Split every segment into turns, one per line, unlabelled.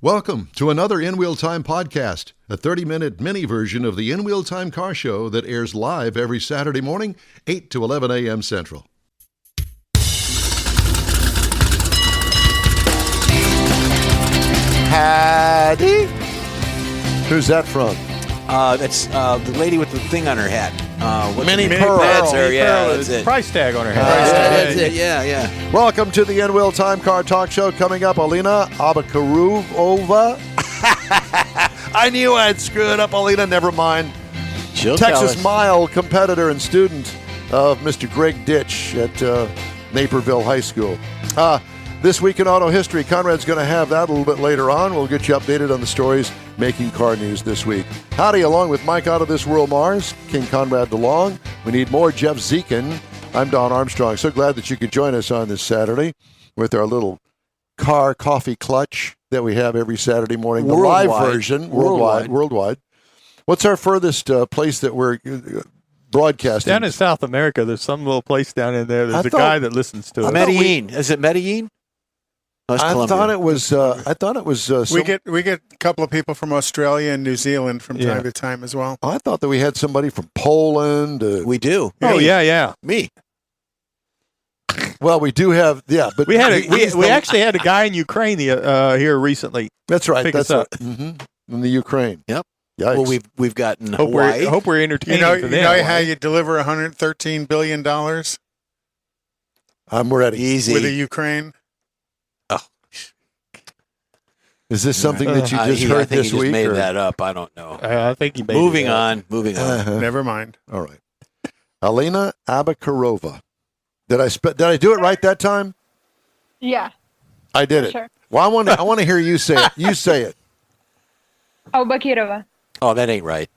Welcome to another In Wheel Time podcast, a 30-minute mini version of the In Wheel Time car show that airs live every Saturday morning, 8 to 11 a.m. Central.
Hattie? Who's that from?
That's the lady with the thing on her hat.
Minnie Pearl.
That's her,
Minnie
yeah,
Pearl
that's
is
it.
price tag on her hat.
That's it, yeah.
Welcome to the In Wheel Time Car Talk Show. Coming up, Alina Aubakirova. I knew I'd screw it up, Alina. Never mind.
She'll tell
Texas
us.
Mile competitor and student of Mr. Greg Ditch at Napperville High School. This week in auto history, Conrad's going to have that a little bit later on. We'll get you updated on the stories making car news this week. Howdy, along with Mike Out of This World Mars, King Conrad DeLong. We need more Jeff Zekin. I'm Don Armstrong. So glad that you could join us on this Saturday with our little car coffee clutch that we have every Saturday morning. The live version, worldwide. What's our furthest place that we're broadcasting?
Down in South America, there's some little place down in there. There's a guy that listens to us.
Medellin. Is it Medellin? No, it's
I
Colombia.
thought it was.
We get a couple of people from Australia and New Zealand from time to time as well.
I thought that we had somebody from Poland.
We do.
Oh, yeah.
Me.
Well, we do have, but
We actually had a guy in Ukraine here recently.
That's right.
pick
That's
us up.
in the Ukraine.
Yep.
Yikes.
Well, we've gotten
Hope
Hawaii.
we're entertaining
You
for
know
them.
how you deliver $113 billion
I'm ready.
Easy.
with the Ukraine?
Is this something that you just
I
heard
think
this
he just
week?
made
or-
that up. I don't know.
I think he made
Moving
it up.
on.
Uh-huh.
Never mind.
All right. Alina Aubakirova. Did I do it right that time?
Yeah.
I did it.
Sure.
Well, I want to hear you say it. You say it.
Aubakirova.
Oh, that ain't right.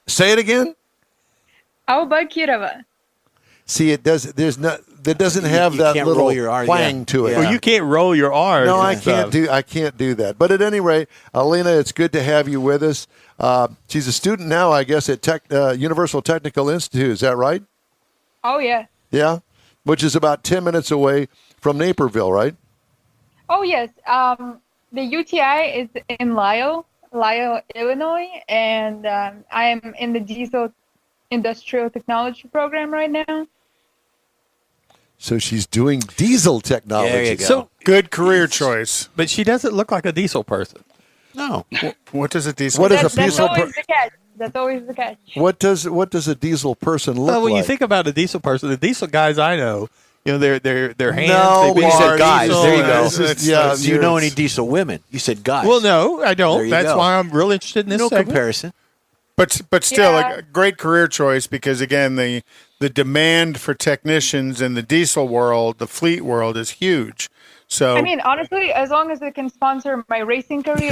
Say it again.
Aubakirova.
See, it does. That doesn't have
you
that
can't
little
roll your R,
twang
yeah.
to it.
Yeah.
Well, you can't roll your R's.
No,
and stuff.
I can't do that. But at any rate, Alina, it's good to have you with us. She's a student now, I guess, at Universal Technical Institute. Is that right?
Oh, yeah.
Yeah, which is about 10 minutes away from Naperville, right?
Oh, yes. The UTI is in Lisle, Illinois, and I am in the diesel industrial technology program right now.
So she's doing diesel technology.
There you go.
So,
Good career choice.
but she doesn't look like a diesel person.
No.
What does a diesel?
What is a
That's
diesel?
always the catch. That's always the catch.
What does a diesel person look
Well, when
like?
you think about a diesel person, the diesel guys I know, their hands.
No,
they
You said guys.
diesel,
There you go.
Yeah,
Do you know any diesel women? You said guys.
Well, no, I
There
don't.
you
That's
go.
why I'm real interested in this
no
segment.
comparison.
But still,
Yeah.
a great career choice because again, the demand for technicians in the diesel world, the fleet world, is huge. So
I mean, honestly, as long as it can sponsor my racing career,
There you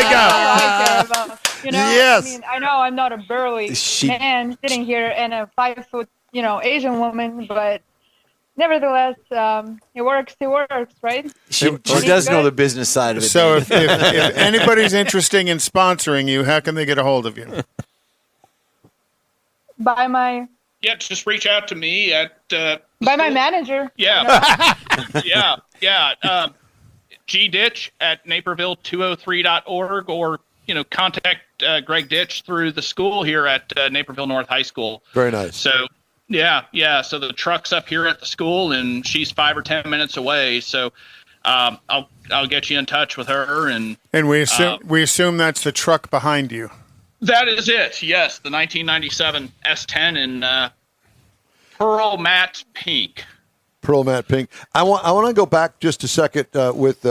go.
all I care about.
Yes.
I mean, I know I'm not a burly man sitting here and a 5-foot, Asian woman, but nevertheless, it works, right?
She does know the business side of it.
So if anybody's interested in sponsoring you, how can they get a hold of you?
By my
just reach out to me at
my manager.
yeah gditch at naperville203.org or contact Greg Ditch through the school here at Naperville North High School.
Very nice.
So so the truck's up here at the school and she's 5 or 10 minutes away, so I'll get you in touch with her. And
we assume that's the truck behind you.
that is it. Yes, the 1997 S10 in pearl matte pink.
Pearl matte pink. I want to go back just a second with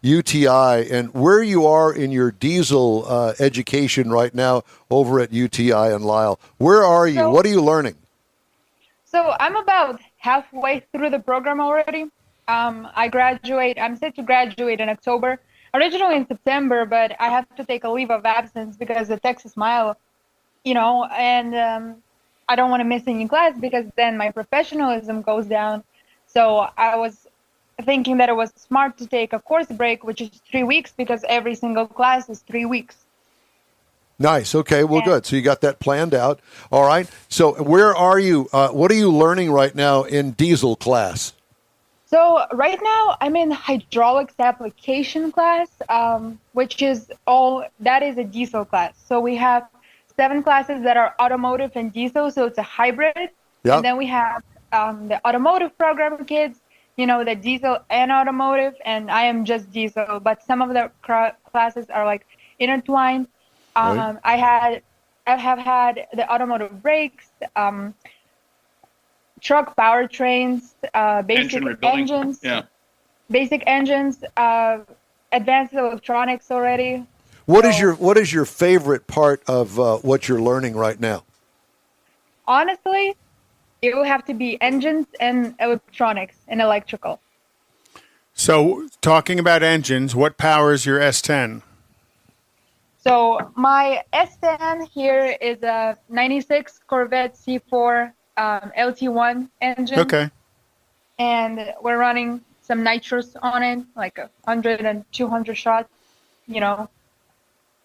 UTI and where you are in your diesel education right now over at UTI in Lisle. Where are you? What are you learning?
So I'm about halfway through the program already. I'm set to graduate in October, originally in September, but I have to take a leave of absence because the Texas Mile, and I don't want to miss any class because then my professionalism goes down. So I was thinking that it was smart to take a course break, which is 3 weeks because every single class is 3 weeks.
Nice. Okay. Well, good. So you got that planned out. All right. So where are you? What are you learning right now in diesel class?
So right now I'm in hydraulics application class, which is that is a diesel class. So we have 7 classes that are automotive and diesel, so it's a hybrid.
Yep.
And then we have the automotive program kids, the diesel and automotive, and I am just diesel, but some of the classes are like intertwined.
Right.
I have had the automotive brakes, truck powertrains, basic engines, basic engines, advanced electronics already.
What is your favorite part of what you're learning right now?
Honestly, it will have to be engines and electronics and electrical.
So, talking about engines, what powers your S10?
So my S10 here is a 96 Corvette C4 LT1 engine.
Okay.
And we're running some nitros on it, like 100 and 200 shots,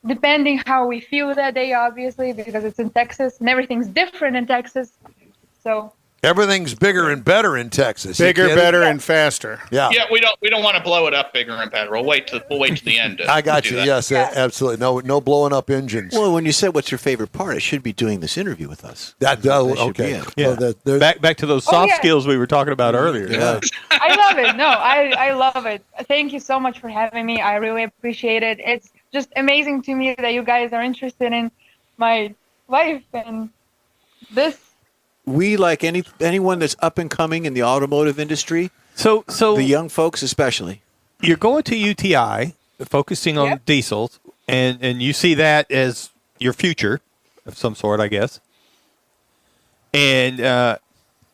depending how we feel that day, obviously, because it's in Texas and everything's different in Texas. So
everything's bigger and better in Texas.
Bigger, better, and faster.
Yeah.
Yeah, we don't want to blow it up bigger and better. We'll wait to the end.
I got you.
That.
Yes, absolutely. No blowing up engines.
Well, when you said what's your favorite part, it should be doing this interview with us.
That does
should
okay.
be it.
Yeah.
Well,
Back to those soft skills we were talking about earlier.
Yeah.
I love it. No, I love it. Thank you so much for having me. I really appreciate it. It's just amazing to me that you guys are interested in my life and this.
We like anyone that's up and coming in the automotive industry.
So
the young folks especially.
You're going to UTI, focusing on diesels, and you see that as your future of some sort, I guess. And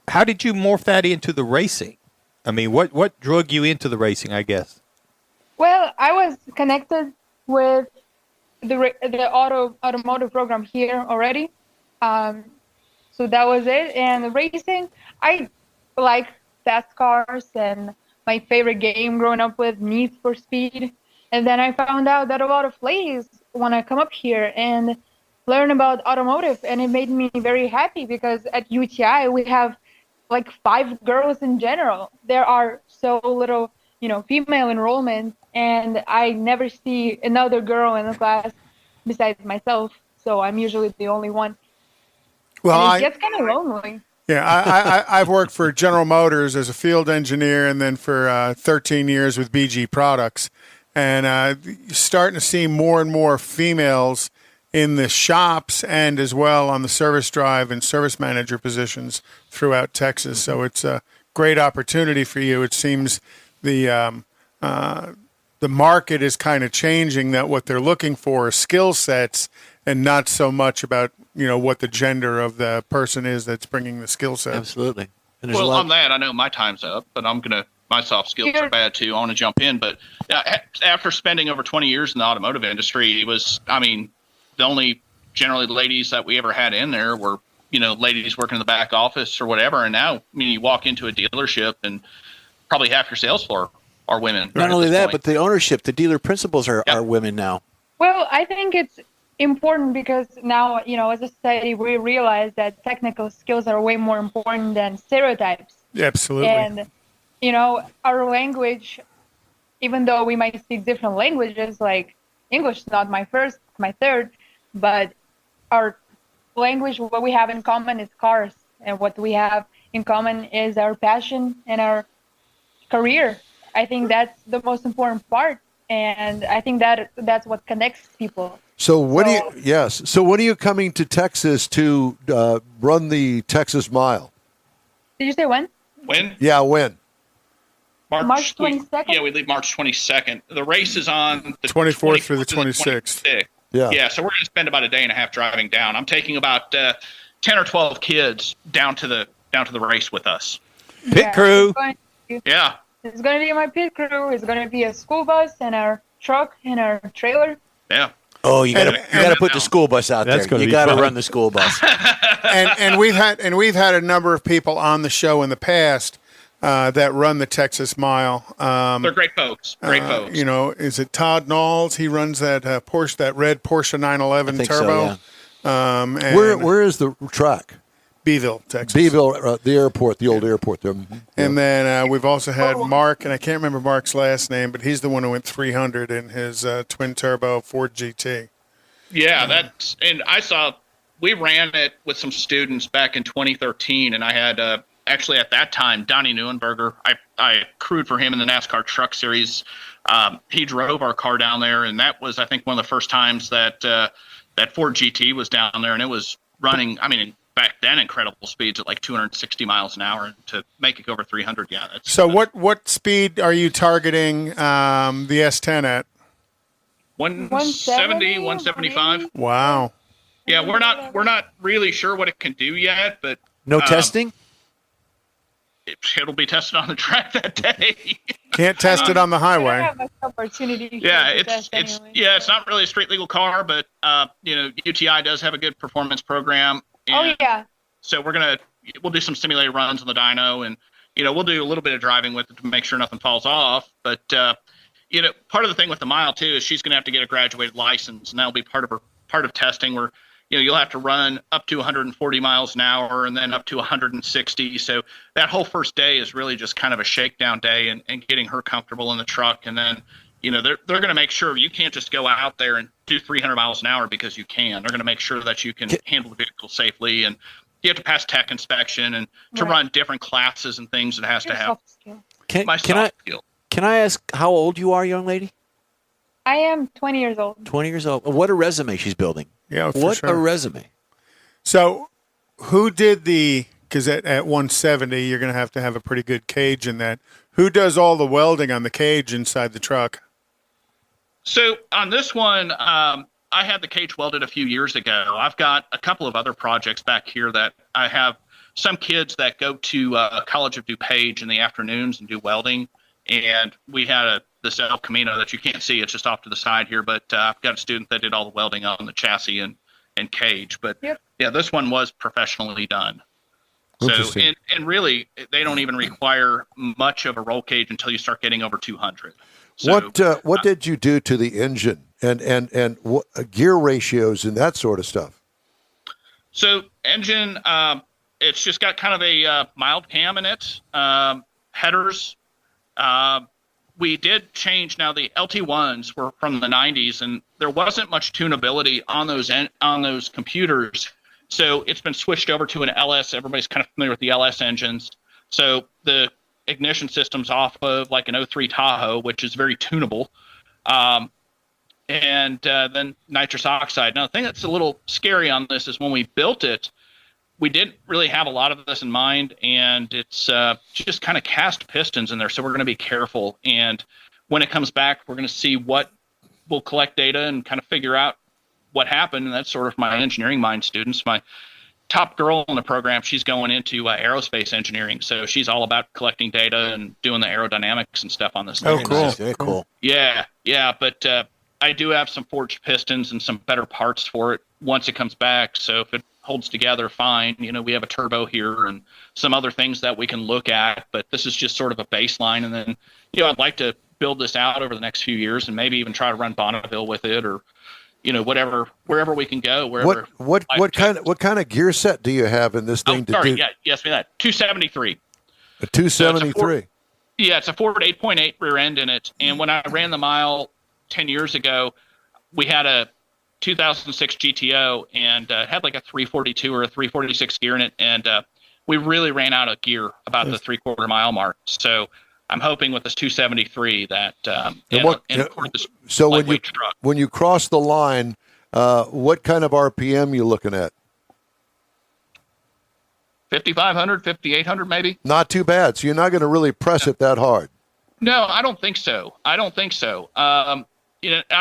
how did you morph that into the racing? I mean, what drug you into the racing, I guess?
Well, I was connected with the automotive program here already. So that was it. And racing, I like fast cars, and my favorite game growing up with Need for Speed. And then I found out that a lot of ladies want to come up here and learn about automotive, and it made me very happy because at UTI we have like 5 girls in general. There are so little, female enrollment, and I never see another girl in the class besides myself. So I'm usually the only one.
Well,
and it gets kind of lonely.
Yeah, I've worked for General Motors as a field engineer, and then for 13 years with BG Products, and you're starting to see more and more females in the shops and as well on the service drive and service manager positions throughout Texas. So it's a great opportunity for you. It seems the market is kind of changing, that what they're looking for is skill sets and not so much about what the gender of the person is that's bringing the skill set.
Absolutely. And
Well, on that, I know my time's up, but my soft skills are bad too. I want to jump in, but after spending over 20 years in the automotive industry, the only generally ladies that we ever had in there were, ladies working in the back office or whatever. And now, you walk into a dealership and probably half your sales floor are women.
Not only that, but the ownership, the dealer principals are women now.
Well, I think it's important because now, as a society, we realize that technical skills are way more important than stereotypes.
Absolutely.
And, our language, even though we might speak different languages, like English is not my first, my third, but our language, what we have in common is cars. And what we have in common is our passion and our career. I think that's the most important part. And I think that's what connects people.
So when are you coming to Texas to run the Texas Mile?
Did you say when?
When?
Yeah, when?
March 22nd?
We leave March 22nd. The race is on the
24th through the 26th.
Yeah, so we're going to spend about a day and a half driving down. I'm taking about 10 or 12 kids down to the race with us.
Pit crew.
Yeah.
It's going to be my pit crew. It's going to be a school bus and our truck and our trailer.
Yeah.
Oh, you got to put the school bus out there. You got to run the school bus.
and we've had a number of people on the show in the past that run the Texas Mile.
They're great folks. Great folks.
Is it Todd Knowles? He runs that Porsche, that red Porsche 911 Turbo.
So, yeah.
Where is the track?
Beeville, Texas.
Beeville, the airport, the old airport there.
And then we've also had Mark, and I can't remember Mark's last name, but he's the one who went 300 in his twin turbo Ford GT.
Yeah, we ran it with some students back in 2013, and I had actually at that time Donnie Neuenberger. I crewed for him in the NASCAR Truck Series. He drove our car down there, and that was, I think, one of the first times that that Ford GT was down there, and it was running. I mean, back then, incredible speeds at like 260 miles an hour, and to make it go over 300. Yeah.
So what speed are you targeting the S10 at?
170, 175.
Wow.
Yeah, we're not really sure what it can do yet, but
No testing?
it'll be tested on the track that day.
Can't test it on the
I
highway.
don't have much opportunity.
Yeah,
to test
it's
anyway.
it's not really a street legal car, but UTI does have a good performance program.
Oh
And
yeah.
So we'll do some simulated runs on the dyno, and we'll do a little bit of driving with it to make sure nothing falls off. But part of the thing with the mile too is she's going to have to get a graduated license, and that'll be part of testing where you'll have to run up to 140 miles an hour and then up to 160. So that whole first day is really just kind of a shakedown day and getting her comfortable in the truck. And then, they're going to make sure you can't just go out there and do 300 miles an hour because you can. They're going to make sure that you can handle the vehicle safely, and you have to pass tech inspection, and to run different classes and things it has to have.
Soft skill.
Can I ask how old you are, young lady?
I am 20 years old.
20 years old. What a resume she's building.
Yeah, for
What
sure.
a resume.
So who did because at 170, you're going to have a pretty good cage in that. Who does all the welding on the cage inside the truck?
So on this one, I had the cage welded a few years ago. I've got a couple of other projects back here that I have some kids that go to College of DuPage in the afternoons and do welding. And we had this El Camino that you can't see. It's just off to the side here. But I've got a student that did all the welding on the chassis and cage. But yeah, this one was professionally done. So, and really, they don't even require much of a roll cage until you start getting over 200. So,
What did you do to the engine and what, gear ratios and that sort of stuff?
So engine, it's just got kind of a mild cam in it. Headers. We did change. Now the LT1s were from the 90s, and there wasn't much tunability on those computers. So it's been switched over to an LS. Everybody's kind of familiar with the LS engines. So the ignition system's off of like an 03 Tahoe, which is very tunable. And then nitrous oxide. Now, the thing that's a little scary on this is when we built it, we didn't really have a lot of this in mind, and it's just kind of cast pistons in there. So we're going to be careful. And when it comes back, we're going to see what we'll collect data and kind of figure out what happened. And that's sort of my engineering mind students. My top girl in the program, she's going into aerospace engineering. So she's all about collecting data and doing the aerodynamics and stuff on this thing.
Oh, cool.
Nice. Very cool.
Yeah. But I do have some forged pistons and some better parts for it once it comes back. So if it holds together, fine. We have a turbo here and some other things that we can look at, but this is just sort of a baseline. And then, I'd like to build this out over the next few years and maybe even try to run Bonneville with it, or, wherever we can go. Wherever.
What kind of gear set do you have in this thing?
Yeah, yes, that 273.
A 273.
It's a Ford 8.8 rear end in it. And when I ran the mile 10 years ago, we had a 2006 GTO and had like a 342 or a 346 gear in it. And we really ran out of gear about the 3/4 mile mark. So I'm hoping with this 273 that
so
truck.
when you cross the line, what kind of RPM you looking at?
5,500, 5,800 maybe.
Not too bad. So you're not going to really press it that hard.
No, I don't think so. I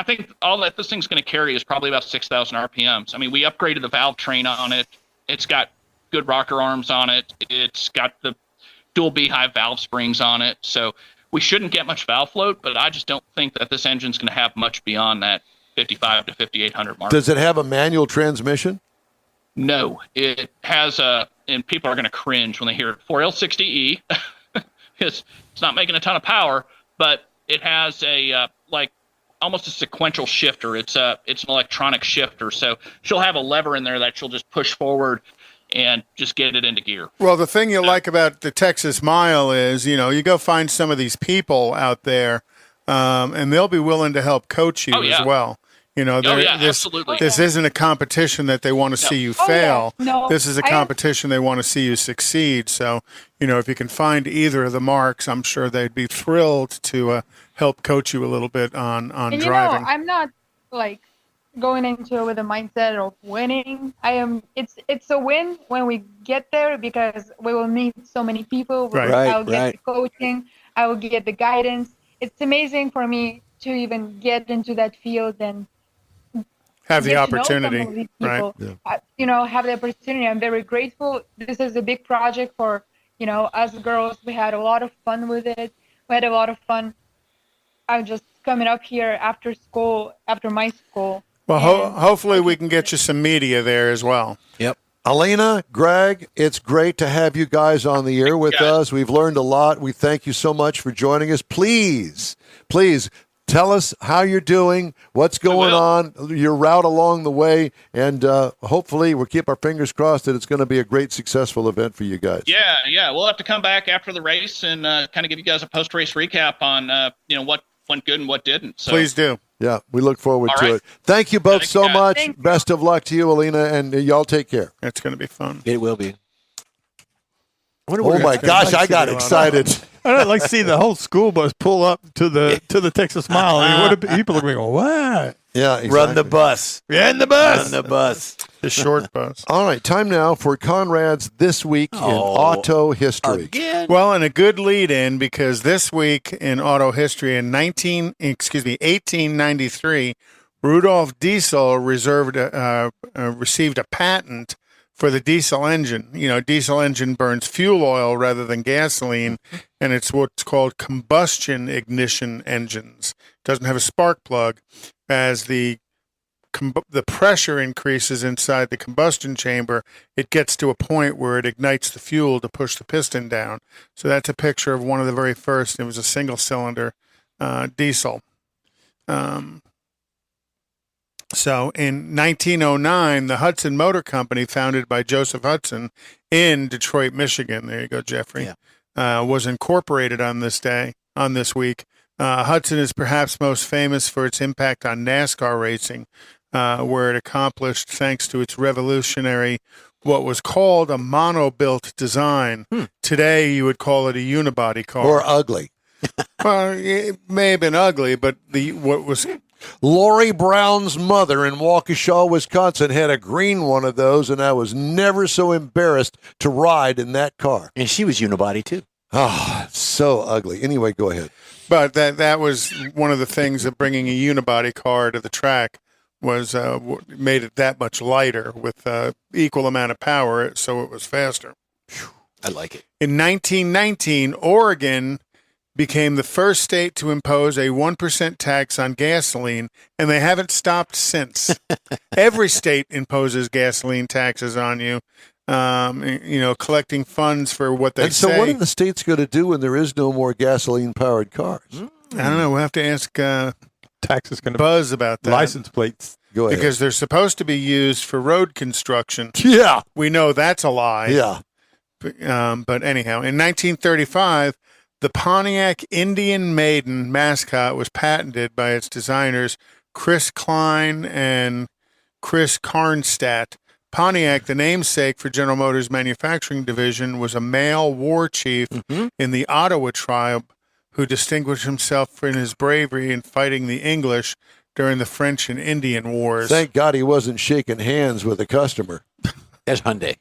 think all that this thing's going to carry is probably about 6,000 RPMs. I mean, we upgraded the valve train on it. It's got good rocker arms on it. It's got the dual beehive valve springs on it. So we shouldn't get much valve float, but I just don't think that this engine's going to have much beyond that 5,500 to 5,800 mark.
Does it have a manual transmission?
No, it has and people are going to cringe when they hear it, 4L60E. It's not making a ton of power, but it has a almost a sequential shifter. It's an electronic shifter. So she'll have a lever in there that she'll just push forward. and just get it into gear.
Well, the thing you like about the Texas Mile is, you go find some of these people out there, and they'll be willing to help coach you as well.
Absolutely.
This isn't a competition that they want to see you fail.
No,
this is a competition they want to see you succeed. So, if you can find either of the marks, I'm sure they'd be thrilled to help coach you a little bit on driving.
I'm not like going into it with a mindset of winning. It's a win when we get there because we will meet so many people. I'll get the coaching. I will get the guidance. It's amazing for me to even get into that field and
have the opportunity,
right? Have the opportunity. I'm very grateful. This is a big project for, us girls. We had a lot of fun with it. We had a lot of fun. I'm just coming up here after school, after my school.
Well, hopefully we can get you some media there as well.
Yep.
Alina, Greg, it's great to have you guys on the air with us. We've learned a lot. We thank you so much for joining us. Please, tell us how you're doing, what's going on, your route along the way, and hopefully we'll keep our fingers crossed that it's going to be a great, successful event for you guys.
Yeah. We'll have to come back after the race and kind of give you guys a post-race recap on, what went good and what didn't. So.
Please do.
Yeah, we look forward to it. Thank you both so much.
Thank you.
Best of luck to you, Alina, and y'all take care.
It's going to be fun.
It will be.
Oh my gosh, I got excited.
I'd like to see the whole school bus pull up to the Texas Mile. I mean, what people are going, what?
Yeah, exactly.
Run the bus.
Run the bus.
Run the bus.
The short bus.
All right, time now for Conrad's This Week in Auto History.
Again.
Well, and a good lead in because this week in auto history in 1893, Rudolf Diesel received a patent for the diesel engine. Diesel engine burns fuel oil rather than gasoline, and it's what's called combustion ignition engines. It doesn't have a spark plug. As the pressure increases inside the combustion chamber, it gets to a point where it ignites the fuel to push the piston down. So that's a picture of one of the very first. It was a single-cylinder diesel. So in 1909, the Hudson Motor Company, founded by Joseph Hudson in Detroit, Michigan, there you go, Jeffrey, was incorporated on this week. Hudson is perhaps most famous for its impact on NASCAR racing, where it accomplished, thanks to its revolutionary, what was called a mono-built design. Today, you would call it a unibody car.
Or ugly.
Well, it may have been ugly, but what was...
Lori Brown's mother in Waukesha, Wisconsin, had a green one of those, and I was never so embarrassed to ride in that car.
And she was unibody, too.
Oh, so ugly. Anyway, go ahead.
But that was one of the things of bringing a unibody car to the track was made it that much lighter with equal amount of power, so it was faster.
I like it.
In 1919, Oregon became the first state to impose a 1% tax on gasoline, and they haven't stopped since. Every state imposes gasoline taxes on you, collecting funds for what they say.
So what are the states going to do when there is no more gasoline-powered cars?
I don't know. We'll have to ask
Tax is going to
Buzz about that.
license plates.
Go ahead.
Because they're supposed to be used for road construction.
Yeah.
We know that's a lie.
Yeah.
But anyhow, in 1935, the Pontiac Indian Maiden mascot was patented by its designers, Chris Klein and Chris Karnstadt. Pontiac, the namesake for General Motors' manufacturing division, was a male war chief in the Ottawa tribe who distinguished himself in his bravery in fighting the English during the French and Indian Wars.
Thank God he wasn't shaking hands with a customer.
That's Hyundai.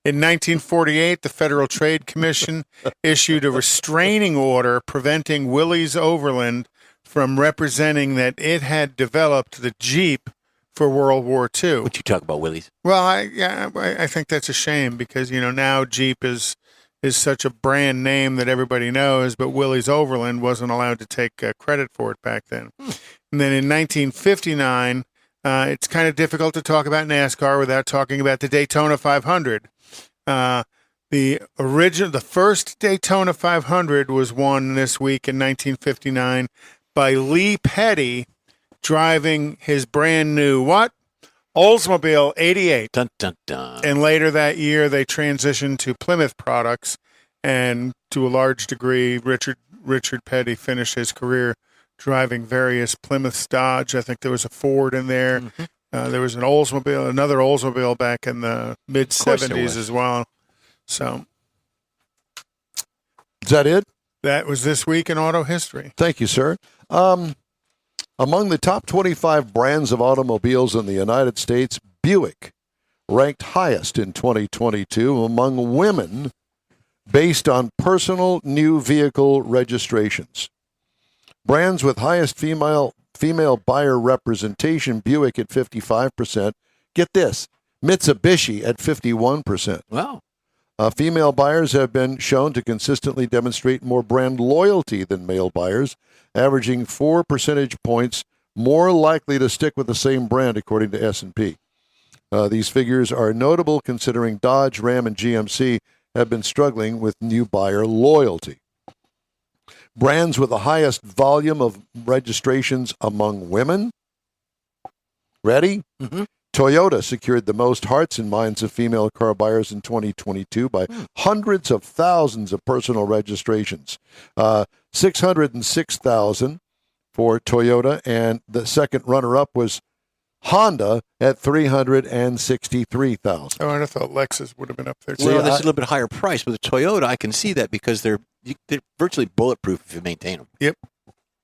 In 1948, the Federal Trade Commission issued a restraining order preventing Willys Overland from representing that it had developed the Jeep for World War II.
What you talk about, Willys?
Well, I think that's a shame because, now Jeep is such a brand name that everybody knows, but Willys Overland wasn't allowed to take credit for it back then. And then in 1959, it's kind of difficult to talk about NASCAR without talking about the Daytona 500. The first Daytona 500 was won this week in 1959 by Lee Petty driving his brand new what? Oldsmobile 88.
Dun, dun, dun.
And later that year, they transitioned to Plymouth products. And to a large degree, Richard Petty finished his career driving various Plymouth Dodge. I think there was a Ford in there.
Mm-hmm.
There was another Oldsmobile back in the mid-'70s as well. So
Is that it?
that was This Week in Auto History.
Thank you, sir. Among the top 25 brands of automobiles in the United States, Buick ranked highest in 2022 among women based on personal new vehicle registrations. Brands with highest female buyer representation, Buick at 55%. Get this, Mitsubishi at 51%.
Wow.
Female buyers have been shown to consistently demonstrate more brand loyalty than male buyers, averaging 4 percentage points more likely to stick with the same brand, according to S&P. These figures are notable considering Dodge, Ram, and GMC have been struggling with new buyer loyalty. Brands with the highest volume of registrations among women. Ready?
Mm-hmm.
Toyota secured the most hearts and minds of female car buyers in 2022 by hundreds of thousands of personal registrations. 606,000 for Toyota, and the second runner-up was Honda at 363,000.
Oh, and I thought Lexus would have been up there too.
Well, that's a little bit higher price. But the Toyota, I can see that because they're virtually bulletproof if you maintain them.
Yep.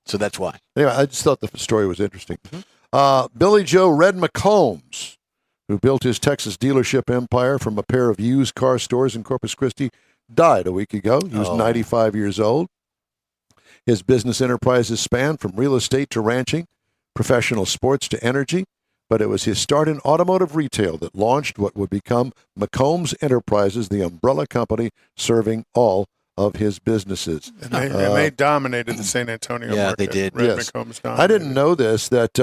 So that's why.
Anyway, I just thought the story was interesting. Billy Joe Red McCombs, who built his Texas dealership empire from a pair of used car stores in Corpus Christi, died a week ago. He was 95 years old. His business enterprises spanned from real estate to ranching, professional sports to energy, but it was his start in automotive retail that launched what would become McCombs Enterprises, the umbrella company serving all of his businesses.
And they dominated the San Antonio
Yeah,
market.
they did.
Red
Yes.
McCombs dominated.
I didn't know this, that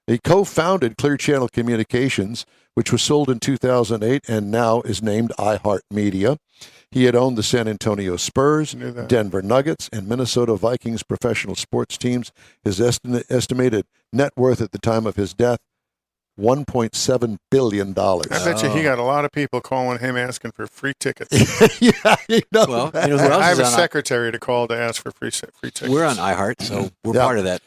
he co-founded Clear Channel Communications, which was sold in 2008 and now is named iHeartMedia. He had owned the San Antonio Spurs,
Knew that.
Denver Nuggets, and Minnesota Vikings professional sports teams. His estimated net worth at the time of his death, $1.7 billion.
I bet you he got a lot of people calling him asking for free tickets.
Yeah, you know.
Well, you know who else
I have
is
a
on
secretary to call to ask for free tickets.
We're on iHeart, so we're
Yeah.
part of that.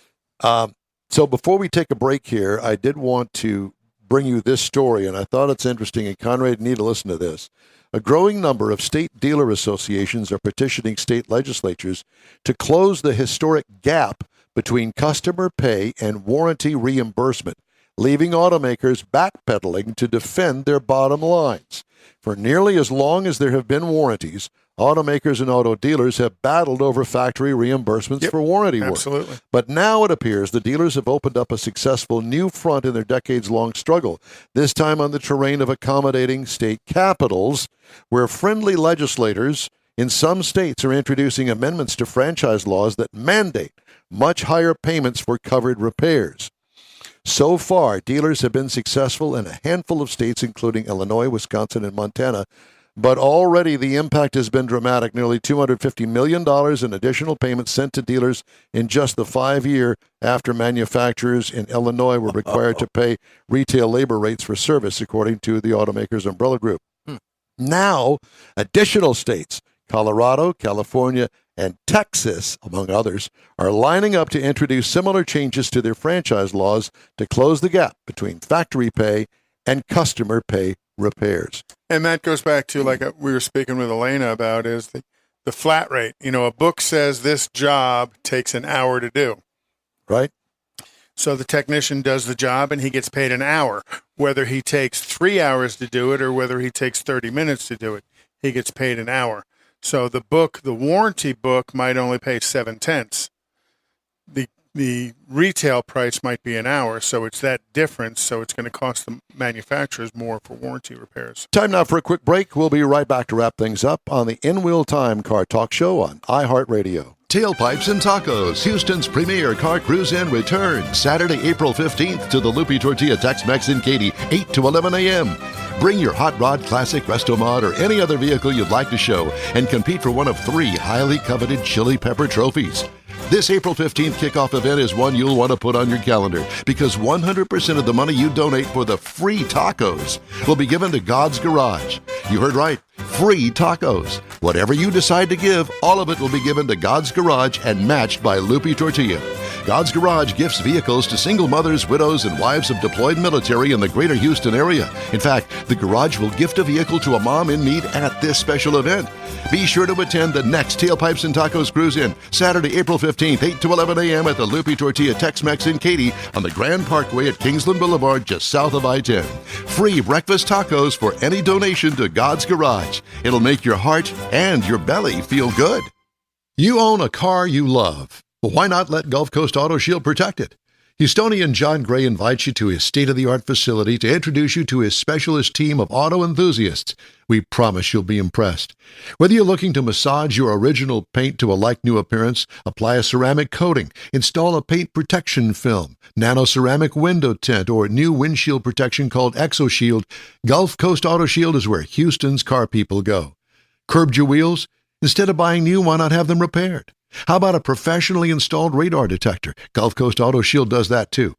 So before we take a break here, I did want to bring you this story, and I thought it's interesting, and Conrad, you need to listen to this. A growing number of state dealer associations are petitioning state legislatures to close the historic gap between customer pay and warranty reimbursement, leaving automakers backpedaling to defend their bottom lines. For nearly as long as there have been warranties, automakers and auto dealers have battled over factory reimbursements for warranty work.
Absolutely.
But now it appears the dealers have opened up a successful new front in their decades-long struggle, this time on the terrain of accommodating state capitals, where friendly legislators in some states are introducing amendments to franchise laws that mandate much higher payments for covered repairs. So far, dealers have been successful in a handful of states, including Illinois, Wisconsin, and Montana, but already the impact has been dramatic. Nearly $250 million in additional payments sent to dealers in just the 5 year after manufacturers in Illinois were required to pay retail labor rates for service, according to the automakers umbrella group. Now, additional states, Colorado, California, and Texas, among others, are lining up to introduce similar changes to their franchise laws to close the gap between factory pay and customer pay repairs.
And that goes back to, like we were speaking with Alina about, is the flat rate. You know, a book says this job takes an hour to do.
Right?
So the technician does the job and he gets paid an hour. Whether he takes 3 hours to do it or whether he takes 30 minutes to do it, he gets paid an hour. So the warranty book might only pay 7/10. The retail price might be an hour, so it's that difference. So it's going to cost the manufacturers more for warranty repairs.
Time now for a quick break. We'll be right back to wrap things up on the In Wheel Time Car Talk Show on iHeartRadio.
Tailpipes and Tacos, Houston's premier car cruise in returns Saturday, April 15th to the Loopy Tortilla Tex-Mex in Katy, 8 to 11 a.m. Bring your Hot Rod, Classic, Resto-Mod, or any other vehicle you'd like to show and compete for one of 3 highly coveted chili pepper trophies. This April 15th kickoff event is one you'll want to put on your calendar because 100% of the money you donate for the free tacos will be given to God's Garage. You heard right. Free tacos. Whatever you decide to give, all of it will be given to God's Garage and matched by Lupi Tortilla. God's Garage gifts vehicles to single mothers, widows, and wives of deployed military in the greater Houston area. In fact, the Garage will gift a vehicle to a mom in need at this special event. Be sure to attend the next Tailpipes and Tacos Cruise In, Saturday, April 15th, 8 to 11 a.m. at the Lupi Tortilla Tex-Mex in Katy on the Grand Parkway at Kingsland Boulevard, just south of I-10. Free breakfast tacos for any donation to God's Garage. It'll make your heart and your belly feel good. You own a car you love. Well, why not let Gulf Coast Auto Shield protect it? Houstonian John Gray invites you to his state-of-the-art facility to introduce you to his specialist team of auto enthusiasts. We promise you'll be impressed. Whether you're looking to massage your original paint to a like-new appearance, apply a ceramic coating, install a paint protection film, nano-ceramic window tint, or new windshield protection called ExoShield, Gulf Coast Auto Shield is where Houston's car people go. Curbed your wheels? Instead of buying new, why not have them repaired? How about a professionally installed radar detector? Gulf Coast Auto Shield does that too.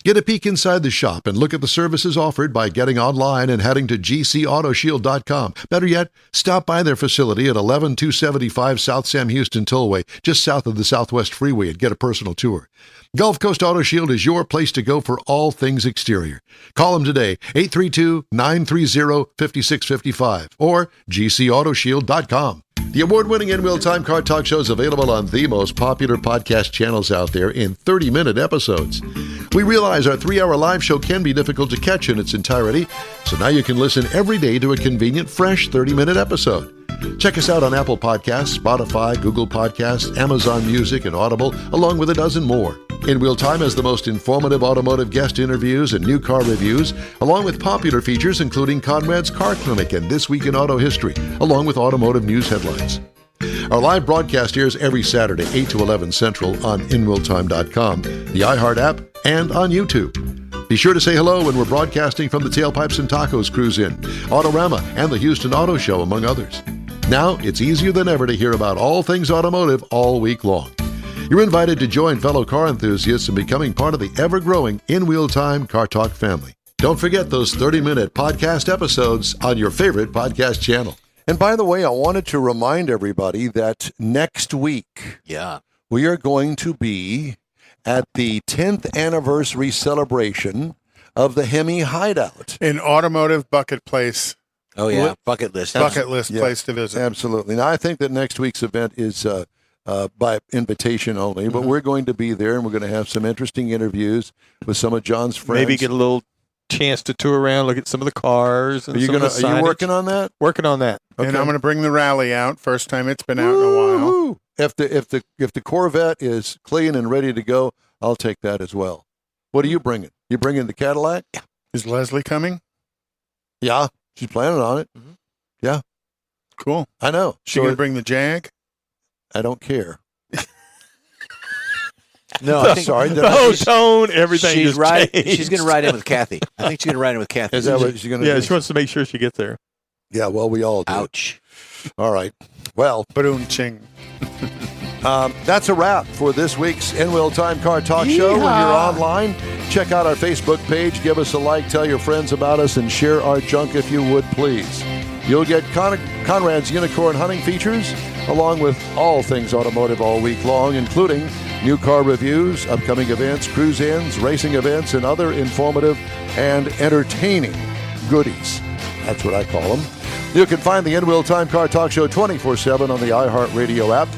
Get a peek inside the shop and look at the services offered by getting online and heading to gcautoshield.com. Better yet, stop by their facility at 11275 South Sam Houston Tollway, just south of the Southwest Freeway, and get a personal tour. Gulf Coast Auto Shield is your place to go for all things exterior. Call them today, 832-930-5655 or gcautoshield.com. The award-winning In Real Time Car Talk Show is available on the most popular podcast channels out there in 30-minute episodes. We realize our 3-hour live show can be difficult to catch in its entirety, so now you can listen every day to a convenient, fresh 30-minute episode. Check us out on Apple Podcasts, Spotify, Google Podcasts, Amazon Music, and Audible, along with a dozen more. In Real Time has the most informative automotive guest interviews and new car reviews, along with popular features including Conrad's Car Clinic and This Week in Auto History, along with automotive news headlines. Our live broadcast airs every Saturday, 8 to 11 Central on InRealTime.com, the iHeart app, and on YouTube. Be sure to say hello when we're broadcasting from the Tailpipes and Tacos Cruise In, Autorama, and the Houston Auto Show, among others. Now, it's easier than ever to hear about all things automotive all week long. You're invited to join fellow car enthusiasts in becoming part of the ever-growing In Real Time Car Talk family. Don't forget those 30-minute podcast episodes on your favorite podcast channel.
And by the way, I wanted to remind everybody that next week, we are going to be at the 10th anniversary celebration of the Hemi Hideout.
In Automotive Bucket Place.
Oh, yeah, bucket list.
Bucket list place to visit.
Absolutely. Now, I think that next week's event is by invitation only, but we're going to be there, and we're going to have some interesting interviews with some of John's friends.
Maybe get a little chance to tour around, look at some of the cars. And
Are you working on that?
Working on that.
Okay. And I'm going to bring the rally out. First time it's been out in a while.
If the Corvette is clean and ready to go, I'll take that as well. What are you bringing? You bringing the Cadillac?
Is Leslie coming?
Yeah, she's planning on it. Mm-hmm. Yeah.
Cool.
I know.
She going to bring the Jag?
I don't care.
No, I think,
sorry.
The tone, everything.
She's right. She's going to ride in with Kathy. I think she's going to ride in with Kathy.
Is that what she's going to do?
Yeah, she wants to make sure she gets there.
Yeah, well, we all do.
Ouch.
All right. Well,
Ba-doom-ching.
That's a wrap for this week's In Real Time Car Talk Show. When you're online, check out our Facebook page, give us a like, tell your friends about us, and share our junk if you would, please. You'll get Conrad's Unicorn hunting features, along with all things automotive all week long, including new car reviews, upcoming events, cruise-ins, racing events, and other informative and entertaining goodies. That's what I call them. You can find the In Real Time Car Talk Show 24/7 on the iHeartRadio app.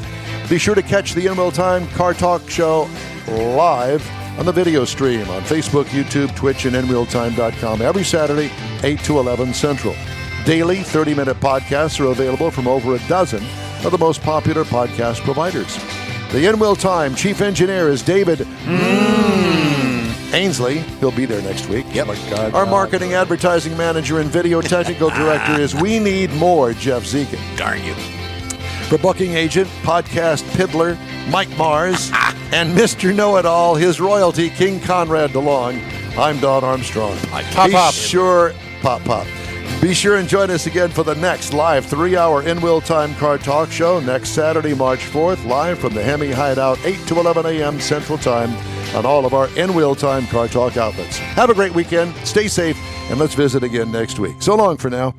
Be sure to catch the In Real Time Car Talk Show live on the video stream on Facebook, YouTube, Twitch, and InRealTime.com every Saturday, 8 to 11 Central. Daily 30-minute podcasts are available from over a dozen of the most popular podcast providers. The In Real Time Chief Engineer is David Ainsley. He'll be there next week.
Yep.
Oh my God. Our Marketing Advertising Manager and Video Technical Director is We Need More, Jeff Zekin.
Darn you.
For booking agent, podcast piddler, Mike Mars, and Mr. Know-It-All, his royalty, King Conrad DeLong, I'm Don Armstrong.
Pop.
Sure, pop. Be sure and join us again for the next live 3-hour In-Wheel Time Car Talk Show next Saturday, March 4th, live from the Hemi Hideout, 8 to 11 a.m. Central Time on all of our In-Wheel Time Car Talk outlets. Have a great weekend, stay safe, and let's visit again next week. So long for now.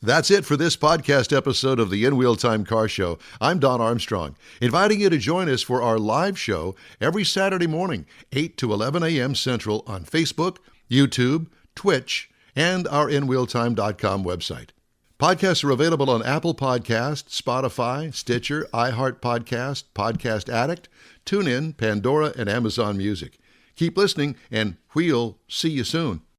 That's it for this podcast episode of the In-Wheel Time Car Show. I'm Don Armstrong, inviting you to join us for our live show every Saturday morning, 8 to 11 a.m. Central on Facebook, YouTube, Twitch, and our InWheelTime.com website. Podcasts are available on Apple Podcasts, Spotify, Stitcher, iHeart Podcast, Podcast Addict, TuneIn, Pandora, and Amazon Music. Keep listening, and we'll see you soon.